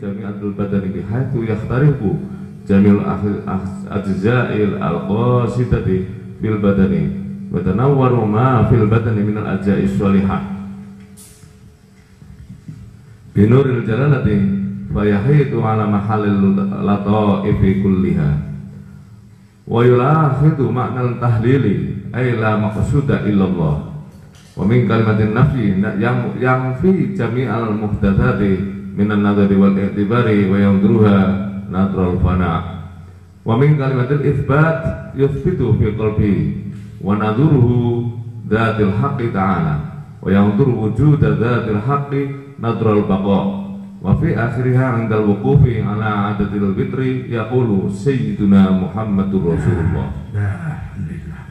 jami'atul badani bihaitsu yakhtariqu jamil ajza'il al-qasidati fil badani wa tanawwaru ma fil badani min al-ajza'i shalihah binuril jalalati fa yahitu ala mahallil lataifi kulliha wa yulahidu ma'nal tahlili ay la maqsuda illallah wa min kalimatin nafyi yang fi jami'al muhdatsati minan nadari wal i'tibari wa yandruha nadral fana wa min kalimatil itsbat yuthbitu fi qalbi wa nadruhu dzatil haqqi ta'ala wa yanduru wujuda dzatil haqqi nadral baqa wa fi akhiriha 'indal wuqufi ala adatil fitri yaqulu sayyiduna Muhammadur Rasulullah. Alhamdulillah.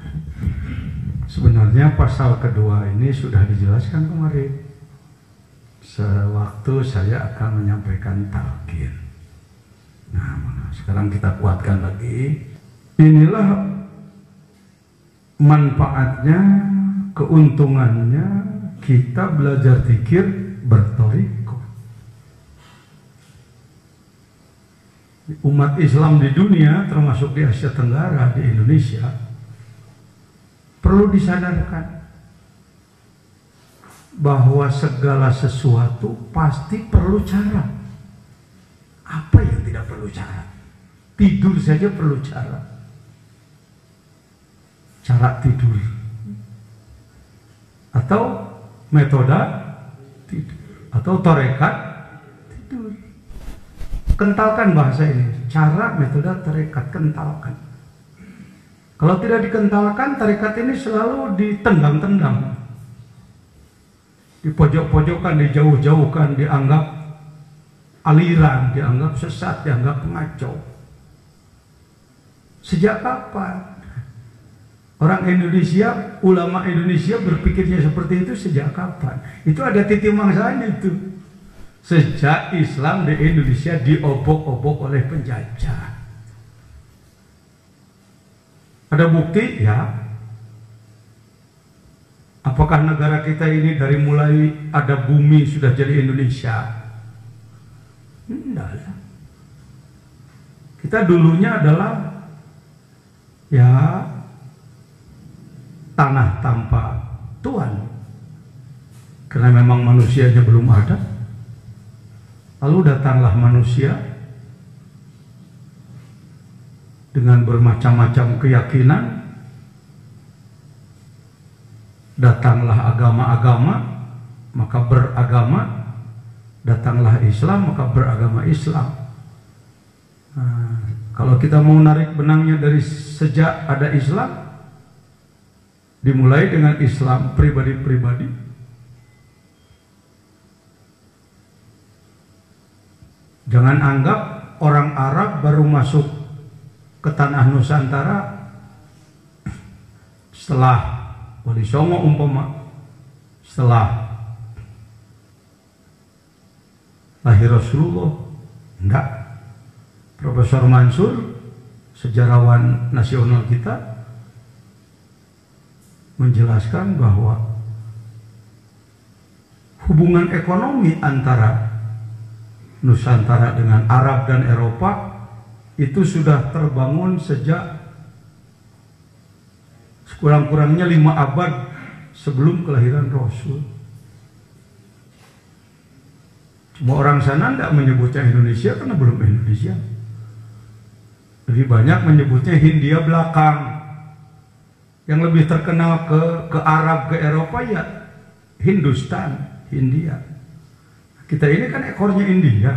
Sebenarnya pasal kedua ini sudah dijelaskan kemarin. Sewaktu saya akan menyampaikan talqin. Nah, sekarang kita kuatkan lagi. Inilah manfaatnya, keuntungannya kita belajar zikir berthariqah. Umat Islam di dunia, termasuk di Asia Tenggara, di Indonesia, perlu disadarkan bahwa segala sesuatu pasti perlu cara. Apa yang tidak perlu cara? Tidur saja perlu cara. Cara tidur. Atau metode tidur. Atau tarekat tidur. Kentalkan bahasa ini. Cara, metode, tarekat, kentalkan. Kalau tidak dikentalkan, tarekat ini selalu ditendang-tendang. Di pojok-pojokan, dijauh-jauhkan, dianggap aliran, dianggap sesat, dianggap pengacau. Sejak kapan orang Indonesia, ulama Indonesia berpikirnya seperti itu? Sejak kapan? Itu ada titik mangsanya itu. Sejak Islam di Indonesia diobok-obok oleh penjajah. Ada bukti? Ya. Apakah negara kita ini dari mulai ada bumi sudah jadi Indonesia? Tidak lah. Kita dulunya adalah ya tanah tanpa Tuhan. Karena memang manusianya belum ada. Lalu datanglah manusia dengan bermacam-macam keyakinan. Datanglah agama-agama, maka beragama. Datanglah Islam, maka beragama Islam. Nah, kalau kita mau narik benangnya dari sejak ada Islam, dimulai dengan Islam pribadi-pribadi. Jangan anggap orang Arab baru masuk ke tanah Nusantara setelah Wali Songo umpama, setelah lahir Rasulullah. Enggak. Profesor Mansur, sejarawan nasional kita, menjelaskan bahwa hubungan ekonomi antara Nusantara dengan Arab dan Eropa itu sudah terbangun sejak kurang-kurangnya 5 abad sebelum kelahiran Rasul. Cuma orang sana tidak menyebutnya Indonesia karena belum Indonesia. Lebih banyak menyebutnya Hindia belakang. Yang lebih terkenal ke Arab, ke Eropa ya Hindustan, Hindia. Kita ini kan ekornya India.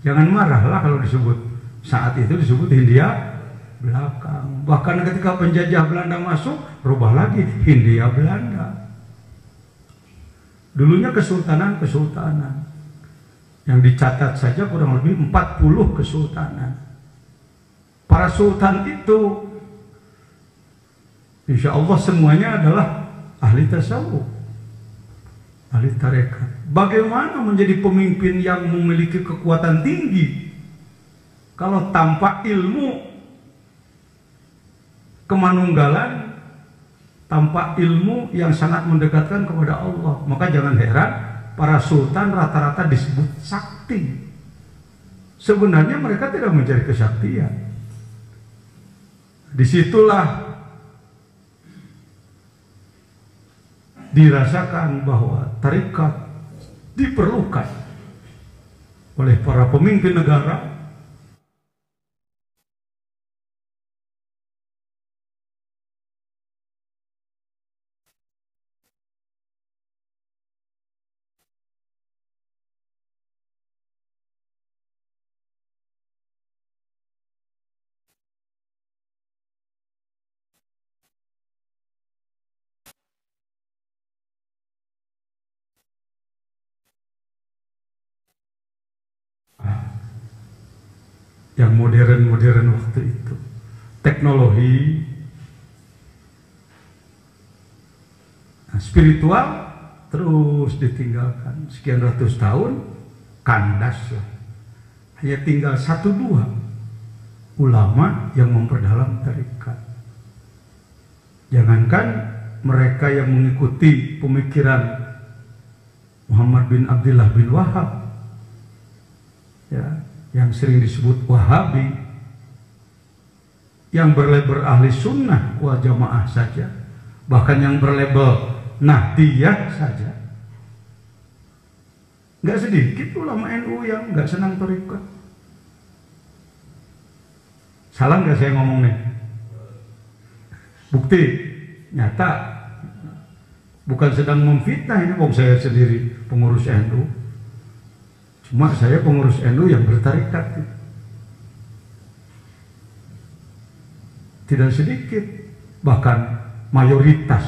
Jangan marahlah kalau disebut saat itu disebut Hindia belakang. Bahkan ketika penjajah Belanda masuk, berubah lagi Hindia Belanda. Dulunya kesultanan-kesultanan. Yang dicatat saja kurang lebih 40 kesultanan. Para sultan itu insya Allah semuanya adalah ahli tasawuf. ahli tarekat. Bagaimana menjadi pemimpin yang memiliki kekuatan tinggi kalau tanpa ilmu kemanunggalan, tanpa ilmu yang sangat mendekatkan kepada Allah? Maka jangan heran para sultan rata-rata disebut sakti. Sebenarnya mereka tidak mencari kesaktian. Disitulah dirasakan bahwa tarekat diperlukan oleh para pemimpin negara. Yang modern-modern waktu itu, teknologi, spiritual terus ditinggalkan. Sekian ratus tahun kandas lah. Hanya tinggal 1-2 ulama yang memperdalam tarekat. Jangankan mereka yang mengikuti pemikiran Muhammad bin Abdullah bin Wahab, ya, yang sering disebut Wahabi, yang berlabel ahli sunnah wal jamaah saja, bahkan yang berlabel Nahdiyah saja, nggak sedikit ulama NU yang nggak senang tarekat. Salah nggak saya ngomong nih? Bukti nyata, bukan sedang memfitnah ini, wong saya sendiri pengurus NU. Cuma saya pengurus NU yang bertarekat. Tidak sedikit, bahkan mayoritas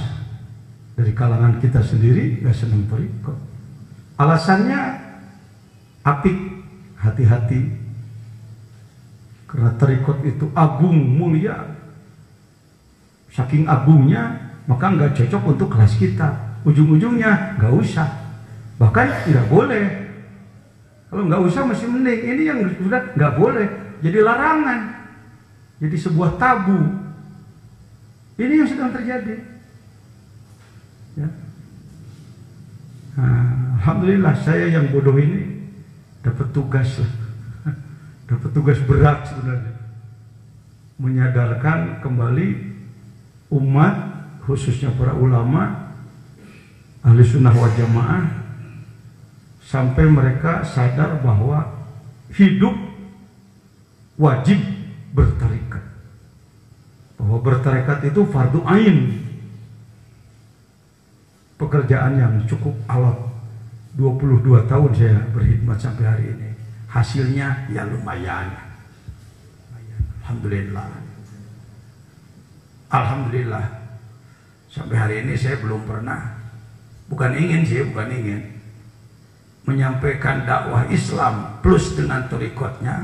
dari kalangan kita sendiri gak senang tarekat. Alasannya apik, hati-hati, karena tarekat itu agung, mulia. Saking agungnya, maka nggak cocok untuk kelas kita. Ujung-ujungnya nggak usah, bahkan nggak boleh. Kalau nggak usah masih mending. Ini yang sudah nggak boleh, jadi larangan, jadi sebuah tabu. Ini yang sedang terjadi. Ya. Nah, alhamdulillah saya yang bodoh ini dapat tugas lah, dapat tugas berat sebenarnya, menyadarkan kembali umat, khususnya para ulama ahli sunnah wal jamaah, sampai mereka sadar bahwa hidup wajib bertarekat, bahwa bertarekat itu fardu ain, pekerjaan yang cukup alot. 22 tahun saya berkhidmat sampai hari ini, hasilnya ya lumayan. Alhamdulillah sampai hari ini saya belum pernah, bukan ingin menyampaikan dakwah Islam plus dengan tarikatnya,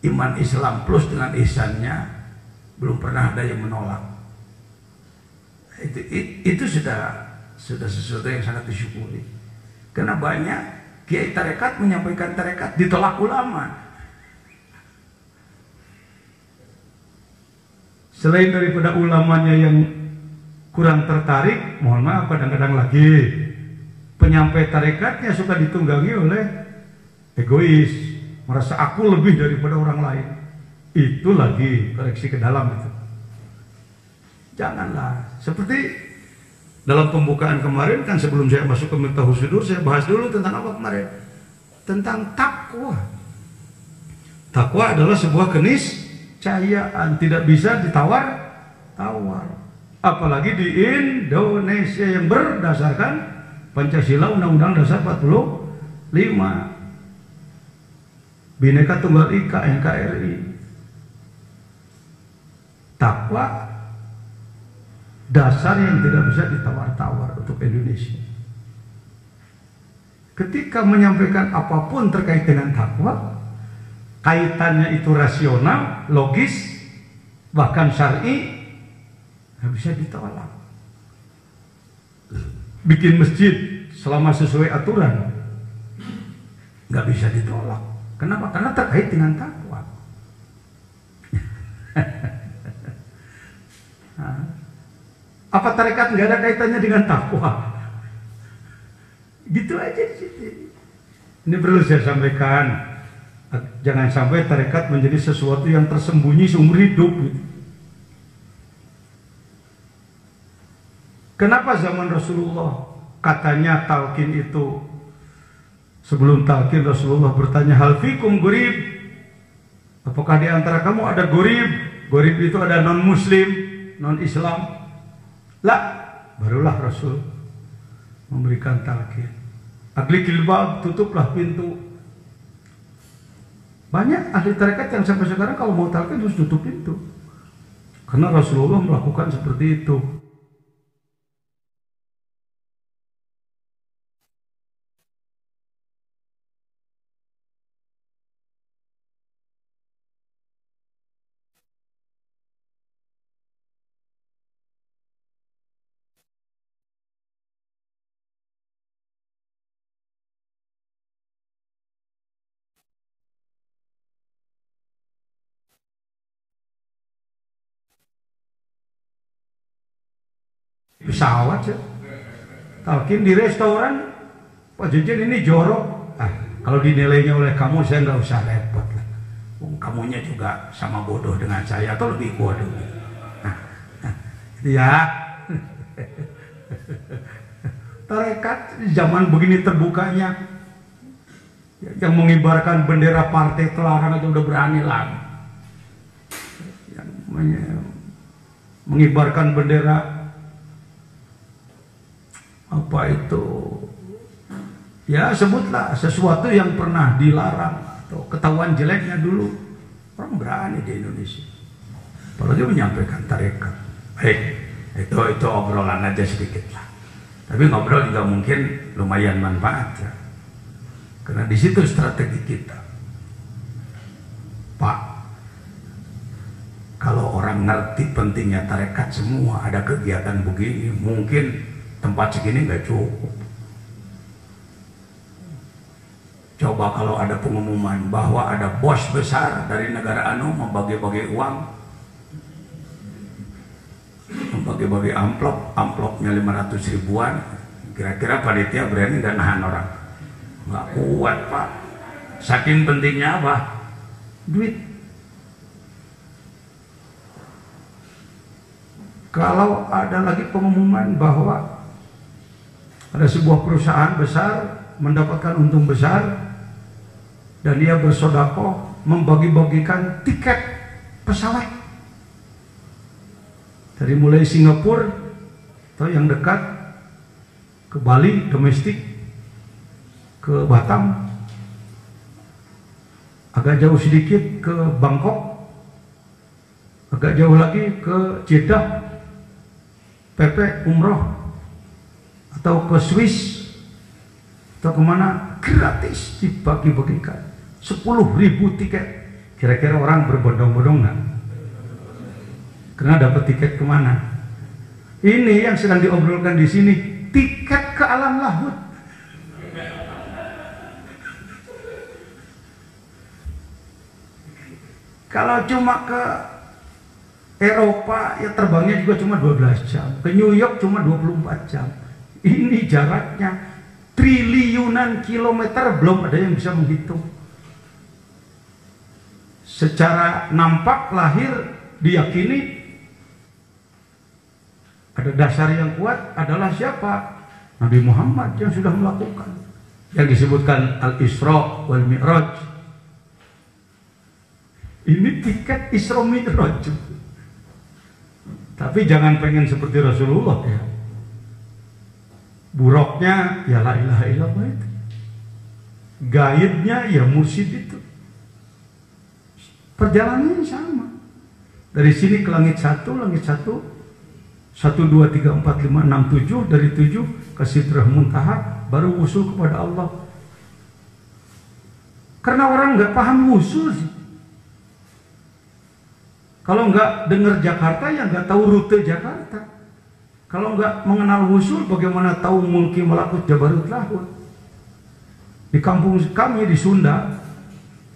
iman Islam plus dengan ihsannya, belum pernah ada yang menolak. Itu sudah sesuatu yang sangat disyukuri, karena banyak kiai tarekat menyampaikan tarekat ditolak ulama. Selain daripada ulamanya yang kurang tertarik, mohon maaf, kadang-kadang lagi penyampai tarekatnya suka ditunggangi oleh egois, merasa aku lebih daripada orang lain. Itu lagi koreksi ke dalam itu. Janganlah. Seperti dalam pembukaan kemarin kan, sebelum saya masuk ke Miftahus Sudur, saya bahas dulu tentang apa kemarin? Tentang takwa. Takwa adalah sebuah keniscayaan, tidak bisa ditawar-tawar. Apalagi di Indonesia yang berdasarkan Pancasila, Undang-Undang Dasar 45, Bhinneka Tunggal Ika, NKRI. Takwa dasar yang tidak bisa ditawar-tawar untuk Indonesia. Ketika menyampaikan apapun terkait dengan takwa, kaitannya itu rasional, logis, bahkan syar'i, nggak bisa ditolak. Bikin masjid selama sesuai aturan nggak bisa ditolak. Kenapa? Karena terkait dengan takwa. Apa tarekat nggak ada kaitannya dengan takwa? Gitu aja di situ. Ini perlu saya sampaikan. Jangan sampai tarekat menjadi sesuatu yang tersembunyi seumur hidup. Kenapa zaman Rasulullah katanya talqin itu, sebelum talqin Rasulullah bertanya, hal fikum gurib, apakah di antara kamu ada gurib? Gurib itu ada non muslim, non Islam. Lah, barulah Rasul memberikan talqin. Aglikil bab, tutuplah pintu. Banyak ahli tarekat yang sampai sekarang kalau mau talqin harus tutup pintu, karena Rasulullah melakukan seperti itu. Pesawat ya, talqin di restoran, Pak Jejen ini jorok. Kalau dinilainya oleh kamu saya nggak usah repot lah. Kamunya juga sama bodoh dengan saya atau lebih bodoh. Ya, tarekat zaman begini terbukanya, yang mengibarkan bendera partai terlarang aja udah berani lah. Yang mengibarkan bendera apa itu, ya sebutlah sesuatu yang pernah dilarang atau ketahuan jeleknya dulu, orang berani di Indonesia, apalagi menyampaikan tarekat. Itu obrolan aja sedikit lah, tapi ngobrol juga mungkin lumayan manfaat ya, karena di situ strategi kita. Pak, kalau orang ngerti pentingnya tarekat, semua ada kegiatan begini, mungkin tempat segini nggak cukup. Coba kalau ada pengumuman bahwa ada bos besar dari negara anu membagi-bagi uang, membagi-bagi amplopnya 500 ribuan, kira-kira panitia berani dan nahan orang? Nggak kuat Pak. Saking pentingnya apa? Duit. Kalau ada lagi pengumuman bahwa ada sebuah perusahaan besar mendapatkan untung besar dan dia bersedekah membagi-bagikan tiket pesawat dari mulai Singapura atau yang dekat ke Bali domestik, ke Batam, agak jauh sedikit ke Bangkok, agak jauh lagi ke Jeddah, PP umroh, atau ke Swiss atau kemana, gratis dibagi-bagikan 10.000 tiket. Kira-kira orang berbondong-bondong nggak? Karena dapat tiket kemana? Ini yang sedang diobrolkan di sini, tiket ke alam lahut. Kalau cuma ke Eropa ya terbangnya juga cuma 12 jam, ke New York cuma 24 jam. Ini jaraknya triliunan kilometer, belum ada yang bisa menghitung. Secara nampak lahir diyakini ada dasar yang kuat adalah siapa? Nabi Muhammad yang sudah melakukan, yang disebutkan Al-Isra wal Mi'raj. Ini tiket Isra Mi'raj. Tapi jangan pengen seperti Rasulullah ya. Buruknya ya la ilaha illallah itu, gaibnya ya mursyid itu. Perjalanannya sama, dari sini ke langit 1, 1 2 3 4 5 6 7, dari 7 ke Sidrah Muntaha, baru wusul kepada Allah. Karena orang nggak paham wusul sih. Kalau nggak dengar Jakarta ya nggak tahu rute Jakarta. Kalau nggak mengenal husul, bagaimana tahu mulki malakut jabarut lahut? Di kampung kami di Sunda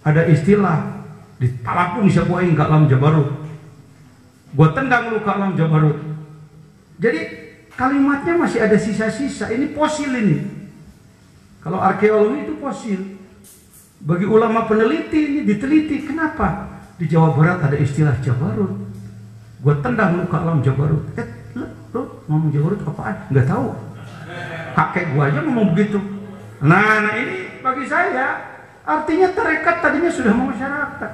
ada istilah di talapung siapa yang gak lam jabarut, gua tendang lu ke alam jabarut. Jadi kalimatnya masih ada sisa-sisa. Ini fosil ini. Kalau arkeologi itu fosil. Bagi ulama peneliti ini diteliti. Kenapa di Jawa Barat ada istilah jabarut? Gua tendang lu ke alam jabarut. Lu ngomong jabarut apaan? Nggak tahu. Kakek gua aja ngomong begitu. Nah ini bagi saya artinya tarekat tadinya sudah mau masyarakat.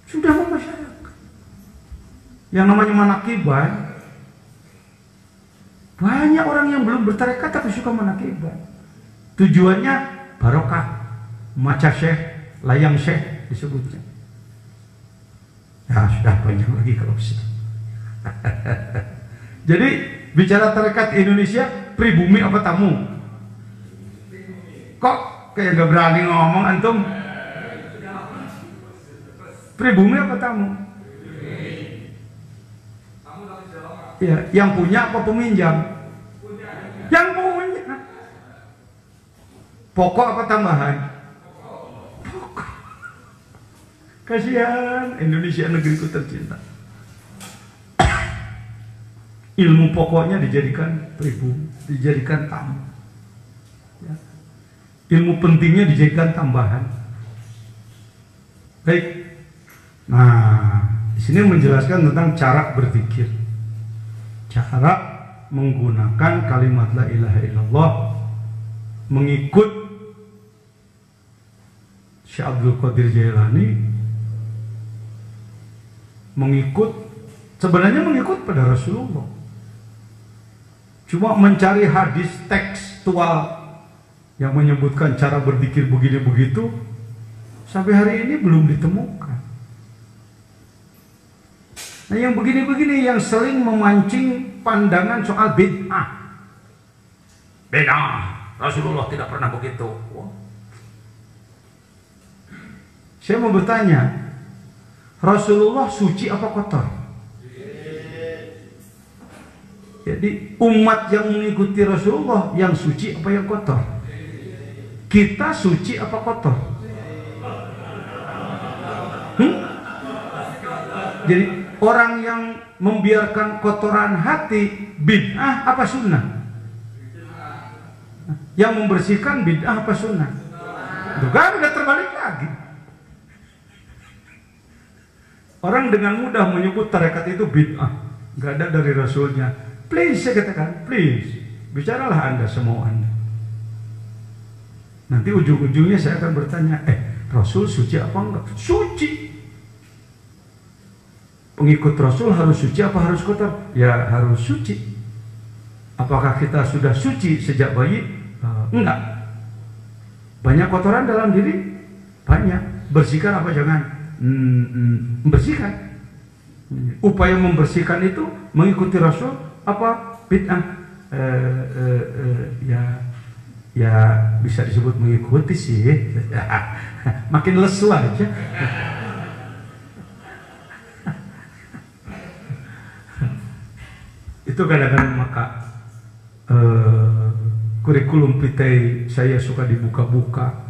Sudah mau masyarakat. Yang namanya manakiban, banyak orang yang belum bertarekat tapi suka manakiban. Tujuannya barokah, maca syekh, layang syekh disebutnya. Ya sudah panjang lagi kalau bisa. Jadi bicara tarekat Indonesia, pribumi apa tamu? Kok kayak gak berani ngomong antum? Pribumi apa tamu? Ya, yang punya apa peminjam? Yang punya. Pokok apa tambahan? Pokok. Kasihan Indonesia, negeriku tercinta. Ilmu pokoknya dijadikan pribumi, dijadikan tamu. Ya. Ilmu pentingnya dijadikan tambahan. Baik. Nah, di sini menjelaskan tentang cara berzikir. Cara menggunakan kalimat la ilaha illallah, mengikut Syekh Abdul Qadir Jailani, sebenarnya mengikut pada Rasulullah. Cuma mencari hadis tekstual yang menyebutkan cara berzikir begini begitu sampai hari ini belum ditemukan. Nah yang begini-begini yang sering memancing pandangan soal bid'ah. Bid'ah, Rasulullah tidak pernah begitu. Wah. Saya mau bertanya, Rasulullah suci apa kotor? Jadi umat yang mengikuti Rasulullah yang suci apa yang kotor? Kita suci apa kotor? Jadi orang yang membiarkan kotoran hati bid'ah apa sunnah? Yang membersihkan bid'ah apa sunnah? Itu kan udah terbalik lagi. Orang dengan mudah menyebut tarekat itu bid'ah, nggak ada dari Rasulnya. Please, saya katakan, please, bicaralah Anda semua Anda. Nanti ujung-ujungnya saya akan bertanya, Rasul suci apa enggak? Suci. Pengikut Rasul harus suci apa harus kotor? Ya harus suci. Apakah kita sudah suci sejak bayi? Enggak. Banyak kotoran dalam diri? Banyak. Bersihkan apa jangan? Membersihkan. Upaya membersihkan itu mengikuti Rasul apa bid'ah? Ya bisa disebut mengikuti sih. Makin lesu aja. Itu kadang-kadang maka kurikulum pitai saya suka dibuka-buka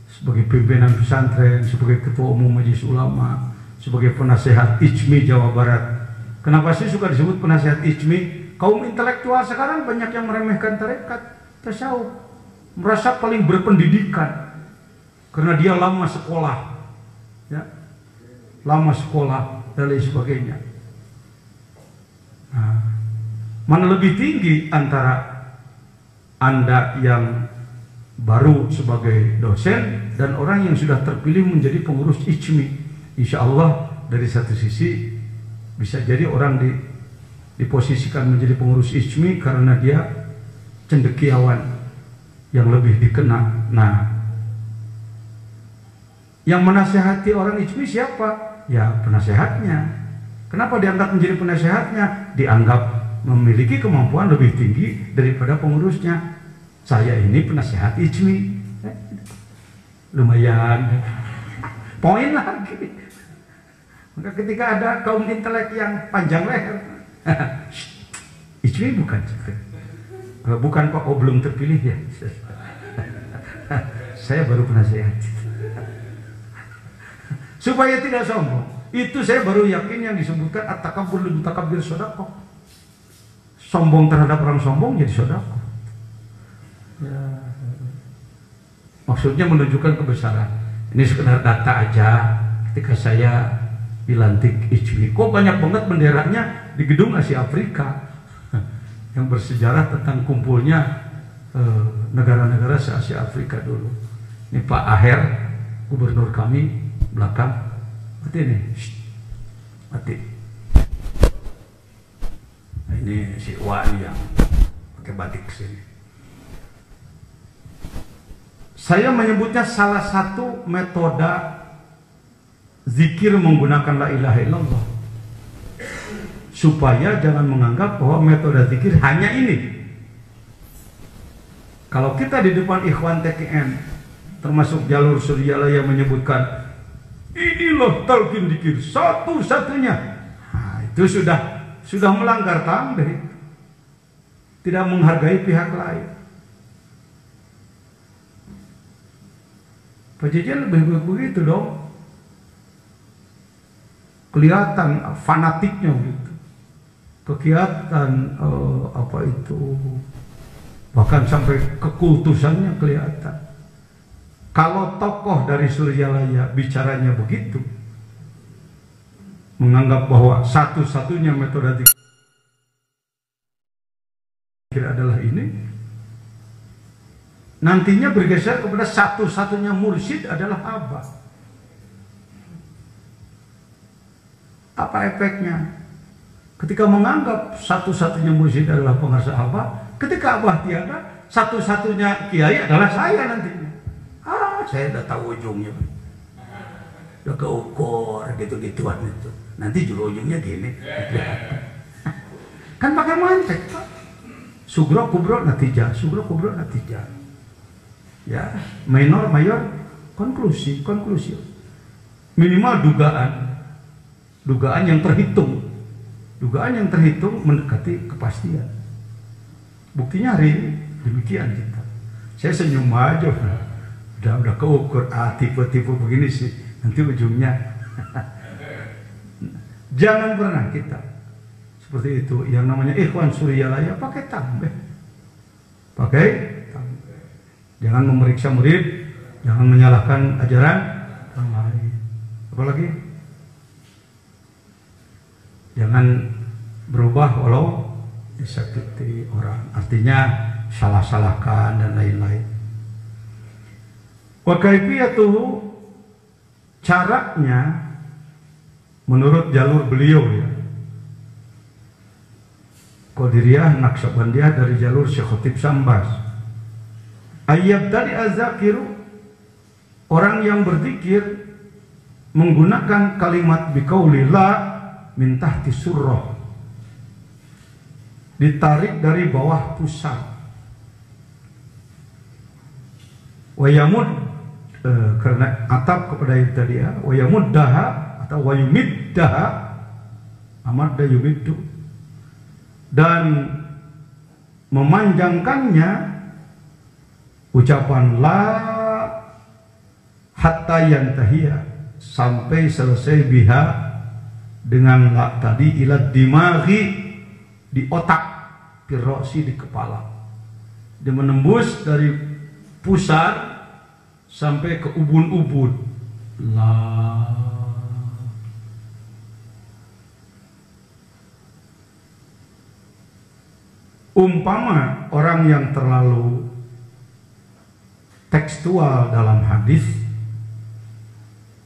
sebagai pimpinan pesantren, sebagai ketua umum majelis ulama, sebagai penasehat IJMI Jawa Barat. Kenapa sih suka disebut penasehat IJMI? Kaum intelektual sekarang banyak yang meremehkan tarekat tasawuf, merasa paling berpendidikan karena dia lama sekolah, ya, lama sekolah dan lain sebagainya. Nah, mana lebih tinggi antara Anda yang baru sebagai dosen dan orang yang sudah terpilih menjadi pengurus IJMI? Insya Allah dari satu sisi bisa jadi orang diposisikan menjadi pengurus IJMI karena dia cendekiawan yang lebih dikenal. Nah, yang menasehati orang IJMI siapa? Ya penasehatnya. Kenapa dianggap menjadi penasehatnya? Dianggap memiliki kemampuan lebih tinggi daripada pengurusnya. Saya ini penasehat IJMI. Lumayan. Poin lagi. Maka ketika ada kaum intelek yang panjang leher, Ijmi bukan. Bukan Pak, oh belum terpilih ya. Saya baru penasehat. Supaya tidak sombong. Itu saya baru yakin yang disebutkan at-takabbur lil mutakabbir sedekah. Sombong terhadap orang sombong jadi sedekah. Ya. Maksudnya menunjukkan kebesaran. Ini sekedar data aja. Ketika saya dilantik Ijmi, kok banyak banget benderanya di gedung Asia Afrika yang bersejarah tentang kumpulnya negara-negara se-Asia Afrika dulu. Ini Pak Aher, gubernur kami belakang. Mati nih, mati. Nah, ini si Wani yang pakai batik sini. Saya menyebutnya salah satu metode zikir menggunakan la ilaha illallah, supaya jangan menganggap bahwa metode zikir hanya ini. Kalau kita di depan ikhwan TKN, termasuk jalur Suryalaya menyebutkan inilah talqin zikir satu-satunya, nah, itu sudah melanggar tambahi, tidak menghargai pihak lain. Pajajian lebih begitu dong, kelihatan fanatiknya gitu, kegiatan apa itu, bahkan sampai kekultusannya kelihatan. Kalau tokoh dari Suryalaya bicaranya begitu, menganggap bahwa satu-satunya metode zikir adalah ini, nantinya bergeser kepada satu-satunya mursyid adalah Abah. Apa efeknya? Ketika menganggap satu-satunya mursyid adalah pengarsa Abah, ketika Abah tiada, satu-satunya kiai adalah saya nantinya. Saya udah tahu ujungnya, udah keukur gitu-gituan itu. Nanti juru ujungnya gini, kan pakai mantek Pak. Sugro kubro natijah, sugro kubro natijah. Ya, minor mayor, konklusi. Minimal dugaan yang terhitung. Dugaan yang terhitung mendekati kepastian. Buktinya hari ini demikian kita. Saya senyum aja. Udah keukur, tipe-tipe begini sih, nanti ujungnya. Jangan pernah kita seperti itu. Yang namanya ikhwan Suryalaya pakai tambah. Jangan memeriksa murid, jangan menyalahkan ajaran orang lain. Apalagi jangan berubah walau disakiti orang. Artinya salah-salahkan dan lain-lain. Wa kaifiyatuhu, caranya menurut jalur beliau ya, Qadiriyah Naqsabandiyah dari jalur Syekh Khatib Sambas, ayyab dari az-zakiru, orang yang berzikir menggunakan kalimat biqauli la min tahti surrah, ditarik dari bawah pusat, wayamud, karena atap kepada yang tadi ya, wayamuddaha atau wayumiddaha, amadda yumiddu, dan memanjangkannya ucapan la hatta yantahiya, sampai selesai biha dengan la tadi ila dimaghi, di otak, pirosi, di kepala. Dia menembus dari pusat sampai ke ubun-ubun. La. Umpama orang yang terlalu tekstual dalam hadis,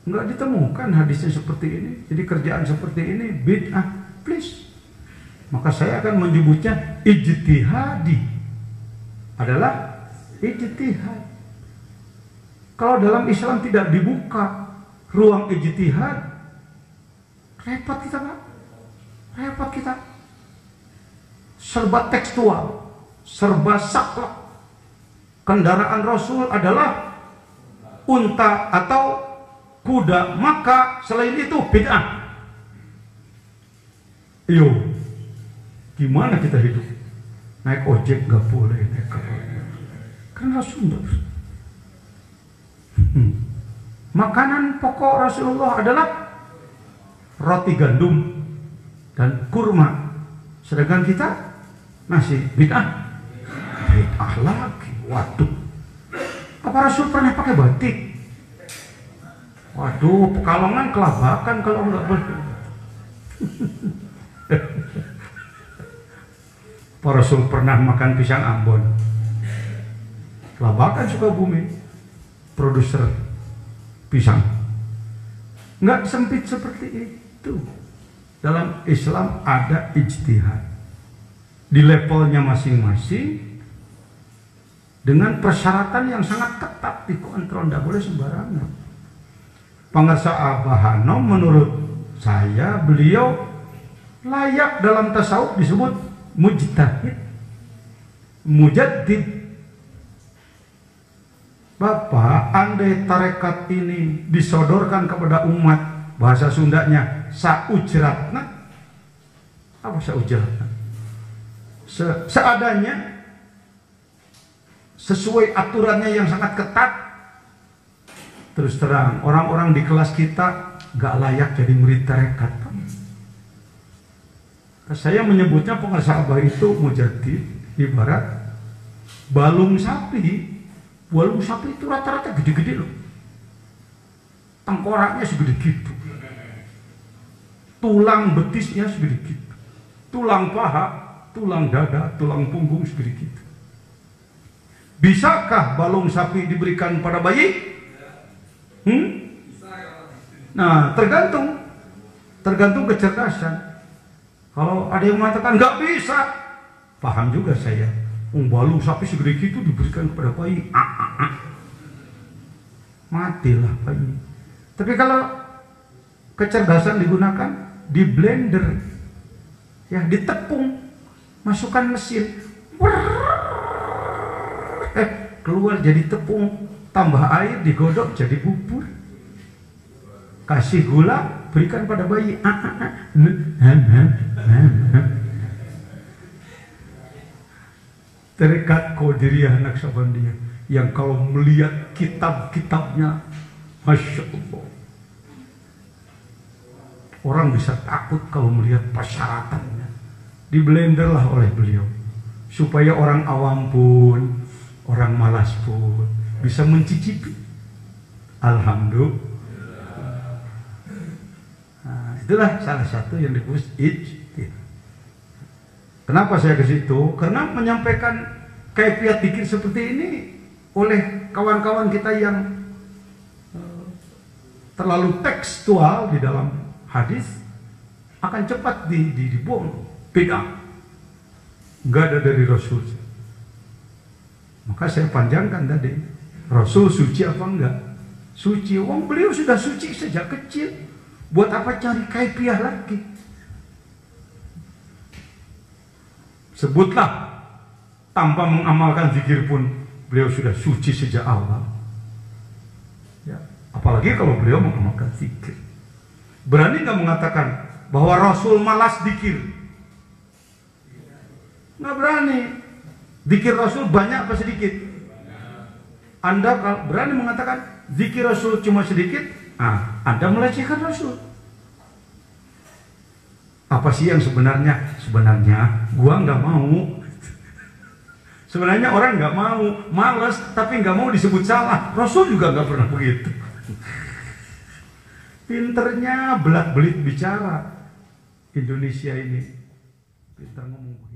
nggak ditemukan hadisnya seperti ini, jadi kerjaan seperti ini bid'ah, please. Maka saya akan menyebutnya ijtihadi, adalah ijtihad. Kalau dalam Islam tidak dibuka ruang ijtihad, repot kita Pak, repot kita. Serba tekstual, serba saklek. Kendaraan Rasul adalah unta atau kuda, maka selain itu bid'ah. Yo, Gimana kita hidup? Naik ojek nggak boleh, naik kapal. Kan Rasul nggak. Makanan pokok Rasulullah adalah roti gandum dan kurma. Sedangkan kita nasi bid'ah. Bid'ah lagi. Waduh. Apa Rasul pernah pakai batik? Waduh, Pekalongan kelabakan kalau nggak boleh. Pak Rasul pernah makan pisang Ambon. Kelabakan Sukabumi, produser pisang. Nggak sempit seperti itu. Dalam Islam ada ijtihad di levelnya masing-masing dengan persyaratan yang sangat ketat dikontrol, tidak boleh sembarangan. Pangarsa Abah Hanom menurut saya beliau layak dalam tasawuf disebut mujtahid, mujaddid. Bapak, andai tarekat ini disodorkan kepada umat, bahasa Sundanya saujratna. Apa saujratna? Seadanya, sesuai aturannya yang sangat ketat. Terus terang, orang-orang di kelas kita gak layak jadi murid tarekat. Saya menyebutnya pengarsa Abah itu mujaddid ibarat balung sapi. Balung sapi itu rata-rata gede-gede loh. Tengkoraknya segede gitu. Tulang betisnya segede gitu. Tulang paha, tulang dada, tulang punggung segede gitu. Bisakah balung sapi diberikan pada bayi? Nah, tergantung kecerdasan. Kalau ada yang mengatakan nggak bisa, paham juga saya. Balung sapi segede gitu diberikan kepada bayi, matilah bayi. Tapi kalau kecerdasan digunakan, di blender, ya ditepung, masukkan mesin, keluar jadi tepung, tambah air digodok jadi bubur, kasih gula, berikan pada bayi. Tarekat Qadiriyah Naqsabandiyah yang kalau melihat kitab-kitabnya, Masya Allah, orang bisa takut kalau melihat persyaratannya. Di blender lah oleh beliau supaya orang awam pun, orang malas pun bisa mencicipi. Alhamdulillah. Nah, itulah salah satu yang disebut ijtihad. Kenapa saya ke situ? Karena menyampaikan kaifiat dzikir seperti ini oleh kawan-kawan kita yang terlalu tekstual di dalam hadis akan cepat dibuang. Beda. Enggak ada dari Rasul. Maka saya panjangkan tadi. Rasul suci apa enggak? Suci. Wong beliau sudah suci sejak kecil. Buat apa cari kaifiah lagi? Sebutlah tanpa mengamalkan zikir pun beliau sudah suci sejak awal. Ya, apalagi kalau beliau mengamalkan zikir. Berani nggak mengatakan bahwa Rasul malas zikir? Nggak berani. Zikir Rasul banyak apa sedikit? Anda berani mengatakan zikir Rasul cuma sedikit? Anda melecehkan Rasul. Apa sih yang sebenarnya? Sebenarnya gua nggak mau. Sebenarnya orang nggak mau, malas, tapi nggak mau disebut salah. Rasul juga nggak pernah begitu. Pinternya belak-belit bicara Indonesia ini. Pintar ngomong.